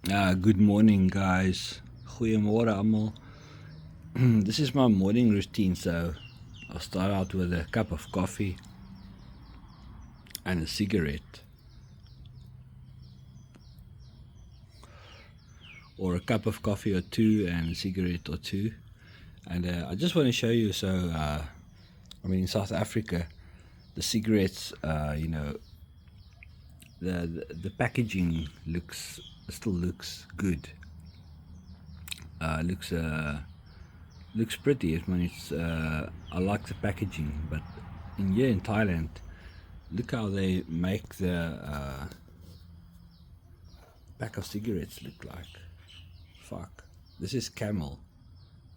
Good morning, guys. Goeiemorgen allemaal. This is my morning routine, so I'll start out with a cup of coffee and a cigarette, or a cup of coffee or two and a cigarette or two. And I just want to show you. In South Africa, the cigarettes, the packaging still looks good. Looks pretty. I like the packaging, but in Thailand, look how they make the pack of cigarettes look like. Fuck. This is Camel.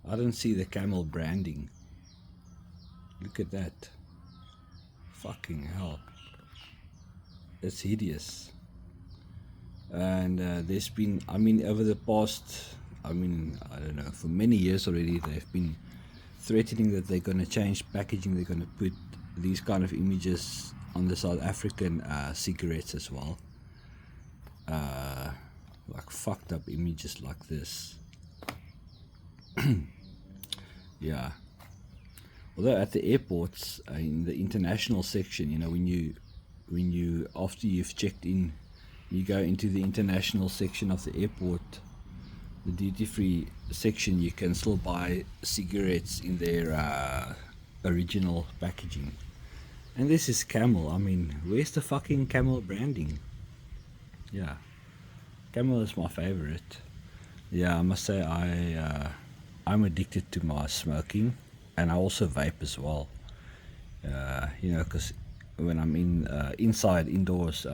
I don't see the Camel branding. Look at that. Fucking hell. It's hideous. And there's been, over the past, I don't know, for many years already, they've been threatening that they're going to change packaging. They're going to put these kind of images on the South African cigarettes as well. Like fucked up images like this. Yeah. Although at the airports, in the international section, when you after you've checked in, you go into the international section of the airport, the duty-free section, you can still buy cigarettes in their original packaging. And this is Camel. Where's the fucking Camel branding? Yeah, Camel is my favorite. Yeah, I must say I'm addicted to my smoking, and I also vape as well. Because when I'm indoors,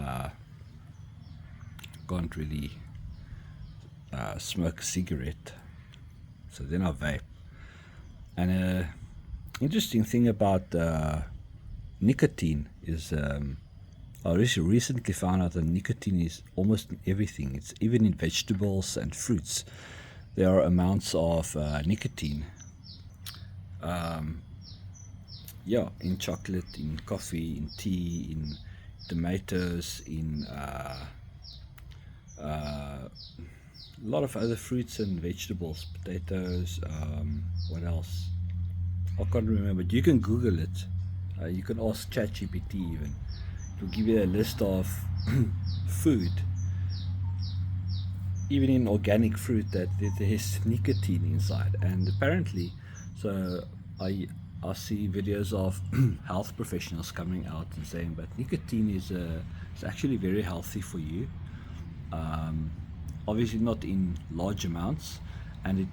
can't really smoke a cigarette, so then I vape. And interesting thing about nicotine is I recently found out that nicotine is almost in everything. It's even in vegetables and fruits. There are amounts of nicotine. In chocolate, in coffee, in tea, in tomatoes, in a lot of other fruits and vegetables, potatoes. What else? I can't remember. But you can Google it. You can ask ChatGPT even. It will give you a list of food, even in organic fruit, that there's nicotine inside. And apparently, so I see videos of health professionals coming out and saying, but nicotine is actually very healthy for you. Obviously not in large amounts, and it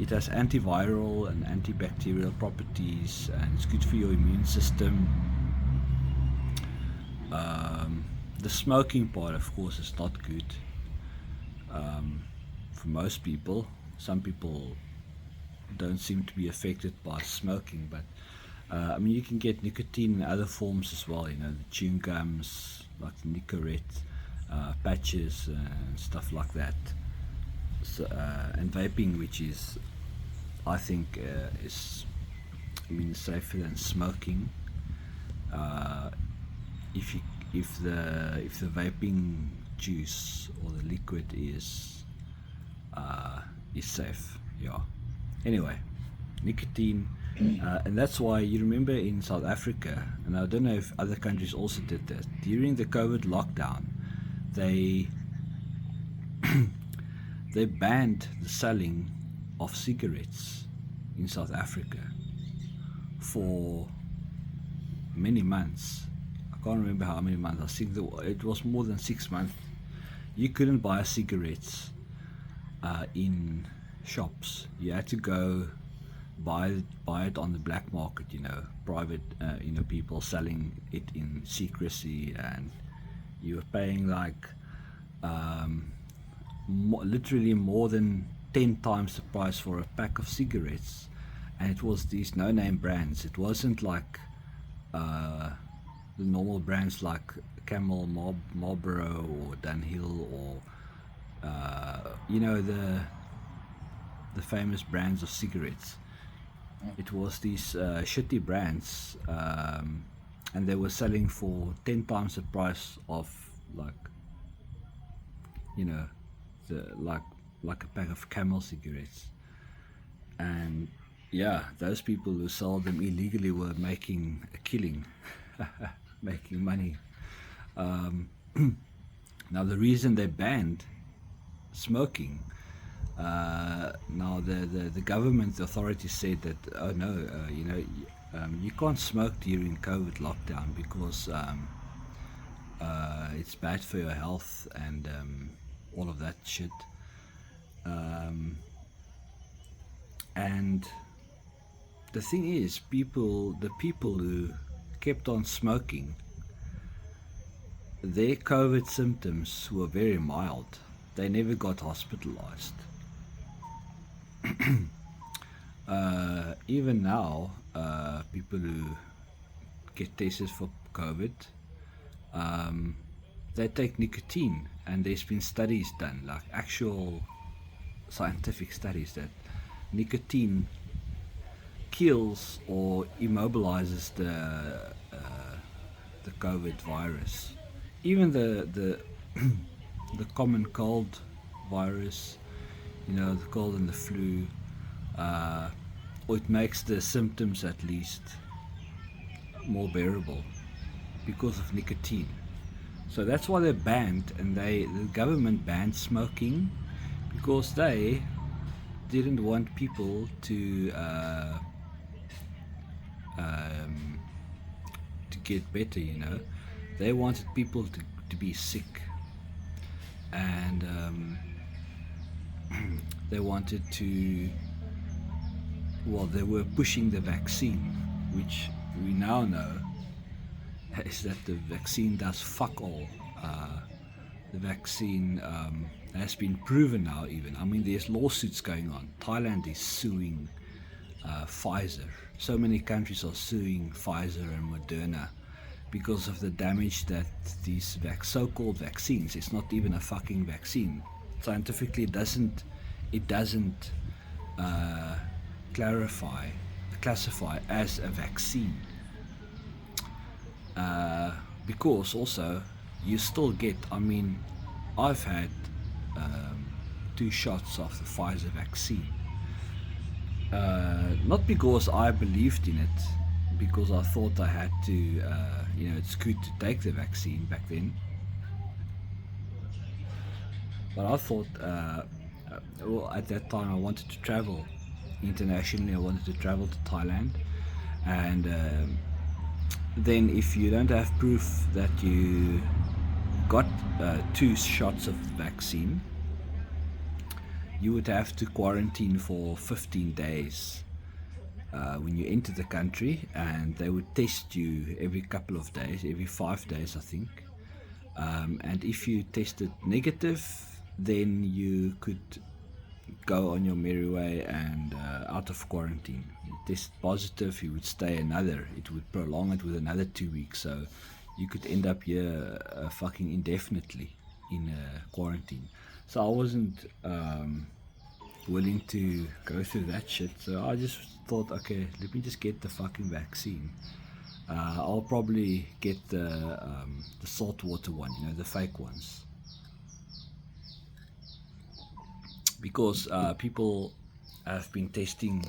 has antiviral and antibacterial properties, and it's good for your immune system. The smoking part, of course, is not good for most people. Some people don't seem to be affected by smoking, but you can get nicotine in other forms as well. The chewing gums, like the Nicorette patches and stuff like that. So, and vaping, which is, I think, is safer than smoking. If the vaping juice or the liquid is safe, yeah. Anyway, nicotine, and that's why you remember in South Africa, and I don't know if other countries also did that, during the COVID lockdown, they they banned the selling of cigarettes in South Africa for many months. I can't remember how many months. I think it was more than 6 months. You couldn't buy cigarettes in shops. You had to go buy it on the black market. Private, people selling it in secrecy, and you were paying like literally more than 10 times the price for a pack of cigarettes, and it was these no-name brands. It wasn't like the normal brands like Camel, Marlboro, or Dunhill, or the famous brands of cigarettes. It was these shitty brands, and they were selling for 10 times the price of like, you know, the like a pack of Camel cigarettes. And yeah, those people who sold them illegally were making a killing, making money. Now the reason they banned smoking, now the government authorities said that, oh no, you can't smoke during COVID lockdown because it's bad for your health and all of that shit. And the thing is, the people who kept on smoking, their COVID symptoms were very mild. They never got hospitalized. Even now, people who get tested for COVID, they take nicotine, and there's been studies done, like actual scientific studies, that nicotine kills or immobilizes the COVID virus. Even the the common cold virus, the cold and the flu, or it makes the symptoms at least more bearable because of nicotine. So that's why they're banned, and the government banned smoking because they didn't want people to get better. They wanted people to be sick, and they wanted to, well, they were pushing the vaccine, which we now know is that the vaccine does fuck all. The vaccine has been proven now. Even, I mean, there's lawsuits going on. Thailand is suing Pfizer. So many countries are suing Pfizer and Moderna because of the damage that these so-called vaccines, it's not even a fucking vaccine. Scientifically, it doesn't classify as a vaccine. Because also, you still get, I mean, I've had 2 shots of the Pfizer vaccine. Not because I believed in it, because I thought I had to, it's good to take the vaccine back then. But I thought, at that time I wanted to travel internationally. I wanted to travel to Thailand, and then if you don't have proof that you got 2 shots of vaccine, you would have to quarantine for 15 days when you enter the country, and they would test you every couple of days, every 5 days I think, and if you tested negative, then you could go on your merry way and out of quarantine. You test positive, you would stay it would prolong it with another 2 weeks, so you could end up here fucking indefinitely in quarantine. So I wasn't willing to go through that shit, so I just thought, okay, let me just get the fucking vaccine. I'll probably get the saltwater one, the fake ones, because people have been testing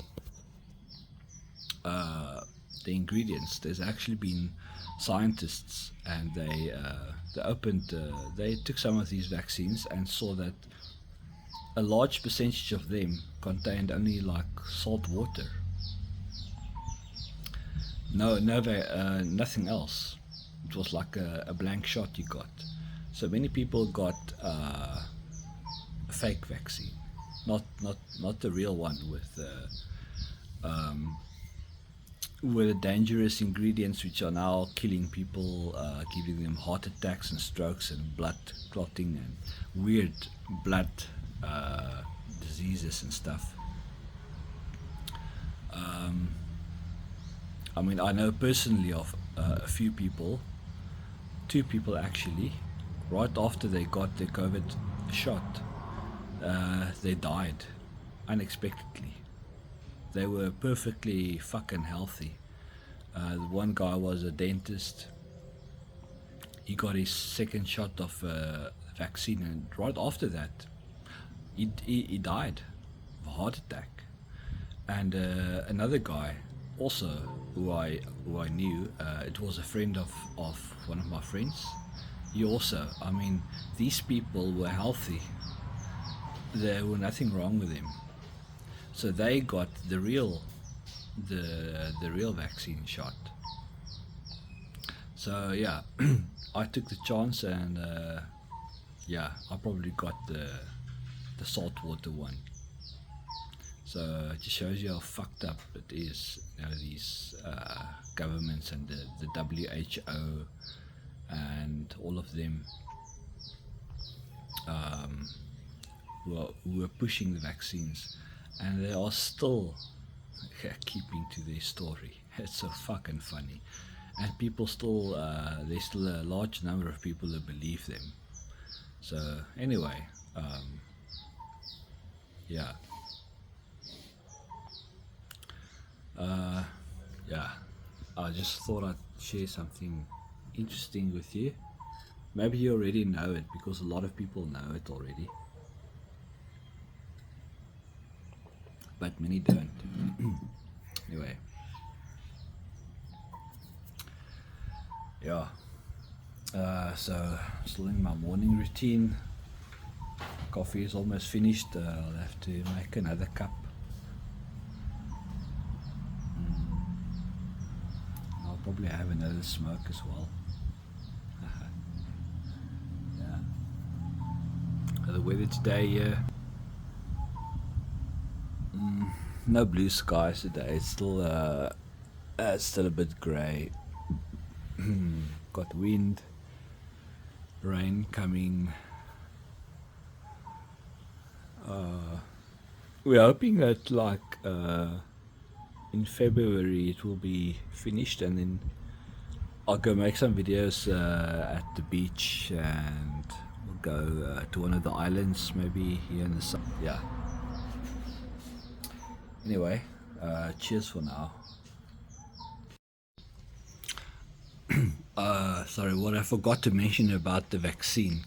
the ingredients. There's actually been scientists, and they took some of these vaccines and saw that a large percentage of them contained only like salt water. Nothing else. It was like a blank shot you got. So many people got a fake vaccine, not the real one with the dangerous ingredients which are now killing people, giving them heart attacks and strokes and blood clotting and weird blood diseases and stuff. I mean, I know personally of a few people, 2 people actually, right after they got their COVID shot, they died unexpectedly. They were perfectly fucking healthy. The one guy was a dentist. he got his second shot of vaccine, and right after that, he died of a heart attack. And another guy, also who I knew, it was a friend of one of my friends. He also, I mean, these people were healthy. There were nothing wrong with them, so they got the real vaccine shot. So yeah, I took the chance, and yeah, I probably got the saltwater one. So it just shows you how fucked up it is. You know, these governments and the WHO and all of them who are pushing the vaccines, and they are still keeping to their story. It's so fucking funny, and people still there's still a large number of people that believe them. So anyway, yeah. Yeah, I just thought I'd share something interesting with you. Maybe you already know it, because a lot of people know it already, but many don't. Anyway, yeah. So still in my morning routine. Coffee is almost finished. I'll have to make another cup. I'll probably have another smoke as well. Yeah. The weather today, no blue skies today. It's still a bit grey. Got wind, rain coming. We're hoping that in February it will be finished, and then I'll go make some videos at the beach, and we'll go to one of the islands, maybe here in the sun. Yeah. Anyway, cheers for now. Sorry, what I forgot to mention about the vaccine.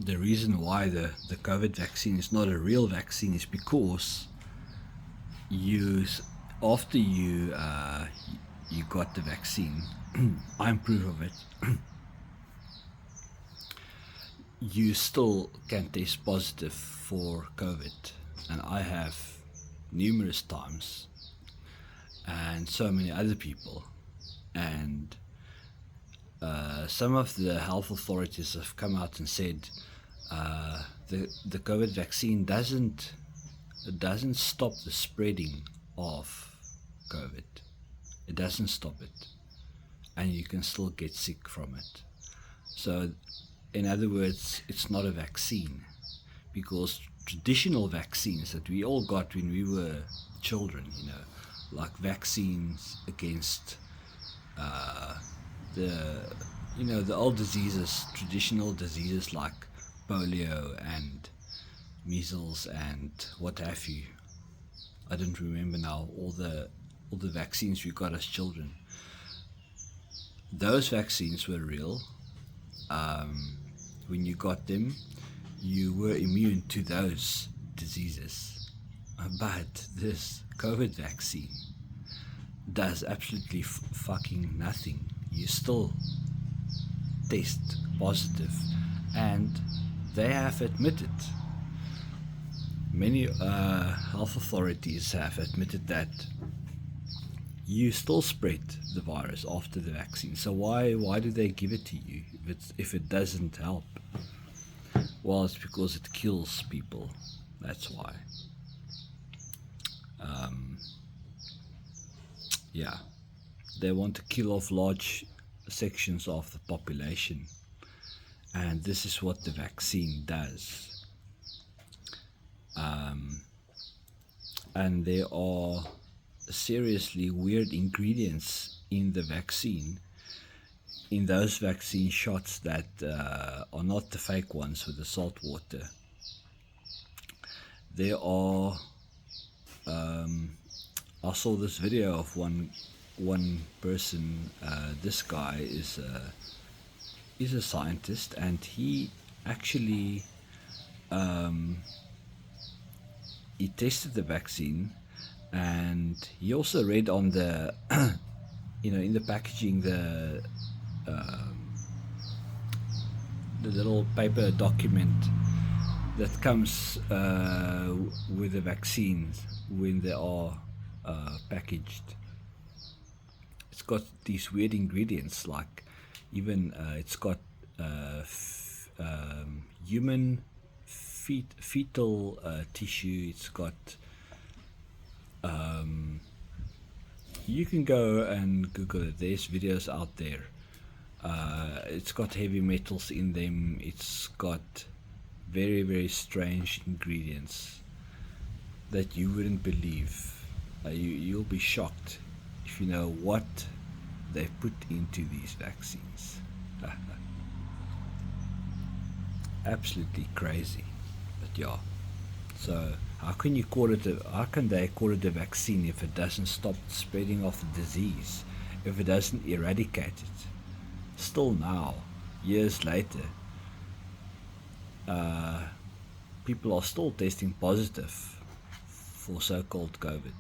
The reason why the COVID vaccine is not a real vaccine is because after you got the vaccine, I'm proof of it. You still can test positive for COVID, and I have numerous times, and so many other people, and some of the health authorities have come out and said the COVID vaccine doesn't stop the spreading of COVID. It doesn't stop it, and you can still get sick from it. So, in other words, it's not a vaccine, because traditional vaccines that we all got when we were children, like vaccines against the old diseases, traditional diseases like polio and measles and what have you. I don't remember now all the vaccines we got as children. Those vaccines were real. When you got them, you were immune to those diseases. But this COVID vaccine does absolutely fucking nothing. You still test positive, and they have admitted, many health authorities have admitted that you still spread the virus after the vaccine. So why do they give it to you if it doesn't help? Well, it's because it kills people. That's why. Yeah, they want to kill off large sections of the population, and this is what the vaccine does. And there are seriously weird ingredients in the vaccine, in those vaccine shots that are not the fake ones with the salt water. There are I saw this video of one one person. This guy is a scientist, and he actually he tested the vaccine, and he also read on the in the packaging the little paper document that comes with the vaccines when they are packaged. It's got these weird ingredients, like even it's got human fetal tissue. It's got you can go and Google it. There's videos out there. It's got heavy metals in them. It's got very, very strange ingredients that you wouldn't believe. You'll be shocked if you know what they put into these vaccines. Absolutely crazy. But yeah, so how can they call it a vaccine if it doesn't stop spreading of the disease, if it doesn't eradicate it? Still now, years later, people are still testing positive for so-called COVID.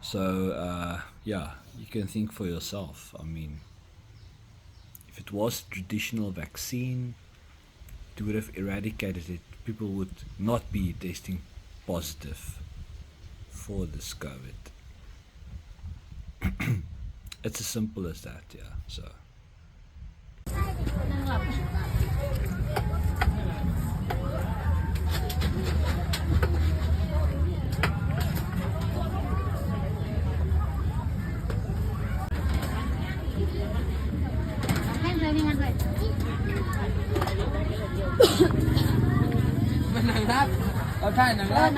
So yeah, you can think for yourself. I mean, if it was a traditional vaccine, it would have eradicated it. People would not be testing positive for this COVID. It's as simple as that, yeah. So Mình nặng lắm, ở Thái nặng lắm.